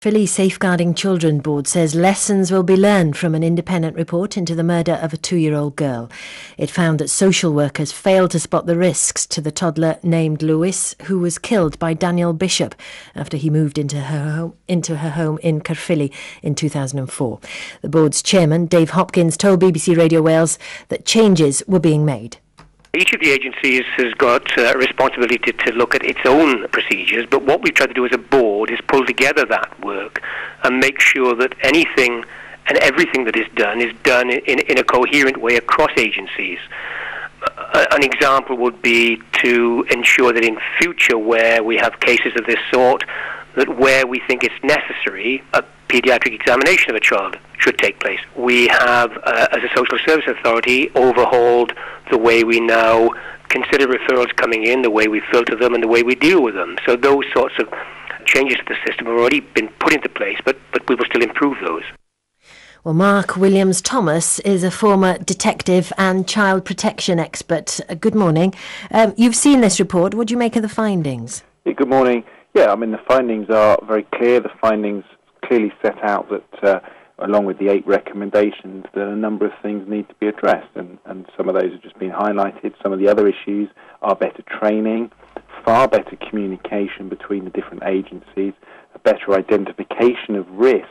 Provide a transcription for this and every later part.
Caerphilly Safeguarding Children Board says lessons will be learned from an independent report into the murder of a 2-year-old girl. It found that social workers failed to spot the risks to the toddler named Lois, who was killed by Daniel Bishop after he moved into her home in Caerphilly in 2004. The board's chairman, Dave Hopkins, told BBC Radio Wales that changes were being made. Each of the agencies has got a responsibility to look at its own procedures, but what we've tried to do as a board is pull together that work and make sure that anything and everything that is done in a coherent way across agencies. An example would be to ensure that in future, where we have cases of this sort, that where we think it's necessary, a paediatric examination of a child should take place. We have, as a social service authority, overhauled the way we now consider referrals coming in, the way we filter them, and the way we deal with them. So those sorts of changes to the system have already been put into place, but we will still improve those. Well, Mark Williams-Thomas is a former detective and child protection expert. Good morning. You've seen this report. What do you make of the findings? Yeah, good morning. Yeah, I mean, the findings are very clear. The findings clearly set out that, along with the 8 recommendations, that a number of things need to be addressed, and some of those have just been highlighted. Some of the other issues are better training, far better communication between the different agencies, a better identification of risk,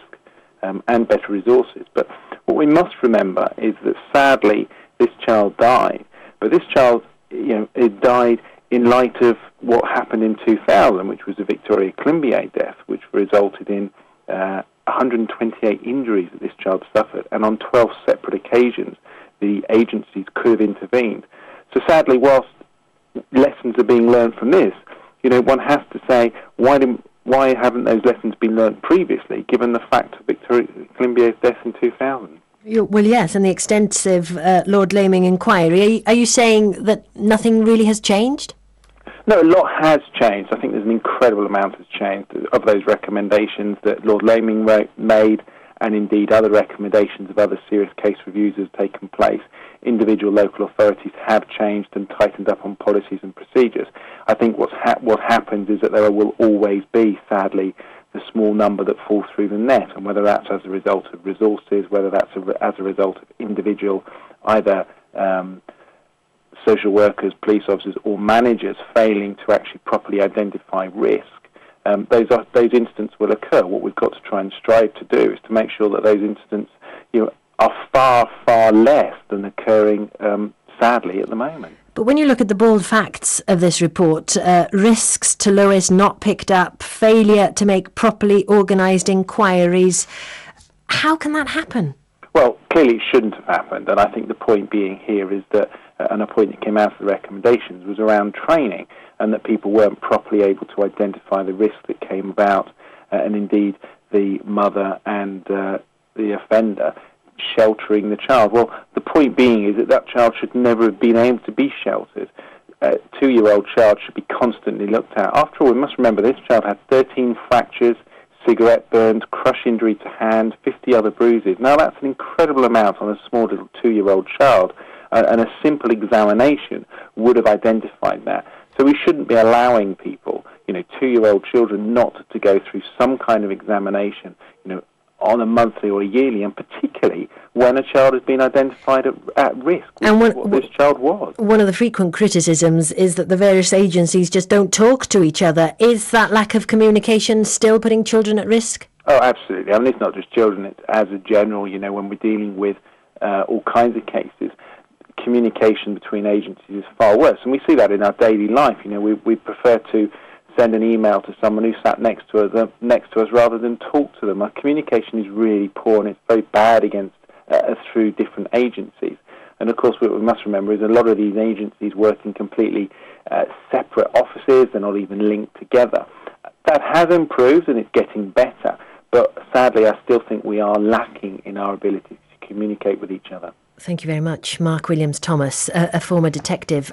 and better resources. But what we must remember is that, sadly, this child died. But this child, it died in light of what happened in 2000, which was the Victoria Climbié death, which resulted in 128 injuries that this child suffered, and on 12 separate occasions the agencies could have intervened. So sadly, whilst lessons are being learned from this, one has to say, why haven't those lessons been learned previously, given the fact of Victoria Climbié's death in 2000? Well, yes, and the extensive Lord Laming inquiry. Are you saying that nothing really has changed? No, a lot has changed. I think there's an incredible amount has changed of those recommendations that Lord Laming made, and indeed other recommendations of other serious case reviews have taken place. Individual local authorities have changed and tightened up on policies and procedures. I think what happens is that there will always be, sadly, the small number that fall through the net, and whether that's as a result of resources, whether that's as a result of individual either social workers, police officers, or managers failing to actually properly identify risk, those incidents will occur. What we've got to try and strive to do is to make sure that those incidents, are far, far less than occurring, sadly, at the moment. But when you look at the bold facts of this report, risks to Lois not picked up, failure to make properly organised inquiries, how can that happen? Well, clearly it shouldn't have happened, and I think the point being here is that, and a point that came out of the recommendations, was around training, and that people weren't properly able to identify the risk that came about, and indeed the mother and the offender sheltering the child. Well, the point being is that child should never have been able to be sheltered. A 2-year-old child should be constantly looked at. After all, we must remember this child had 13 fractures, cigarette burns, crush injury to hand, 50 other bruises. Now that's an incredible amount on a small little 2-year-old child, and a simple examination would have identified that. So we shouldn't be allowing people, 2-year-old children, not to go through some kind of examination, on a monthly or a yearly, and particularly when a child has been identified at risk, which is what this child was. One of the frequent criticisms is that the various agencies just don't talk to each other. Is that lack of communication still putting children at risk? Oh, absolutely. I mean, it's not just children, it's as a general, when we're dealing with all kinds of cases, communication between agencies is far worse. And we see that in our daily life. We prefer to send an email to someone who sat next to us rather than talk to them. Our communication is really poor, and it's very bad through different agencies. And of course, what we must remember is a lot of these agencies work in completely separate offices. They're not even linked together. That has improved, and it's getting better. But sadly, I still think we are lacking in our ability to communicate with each other. Thank you very much, Mark Williams-Thomas, a former detective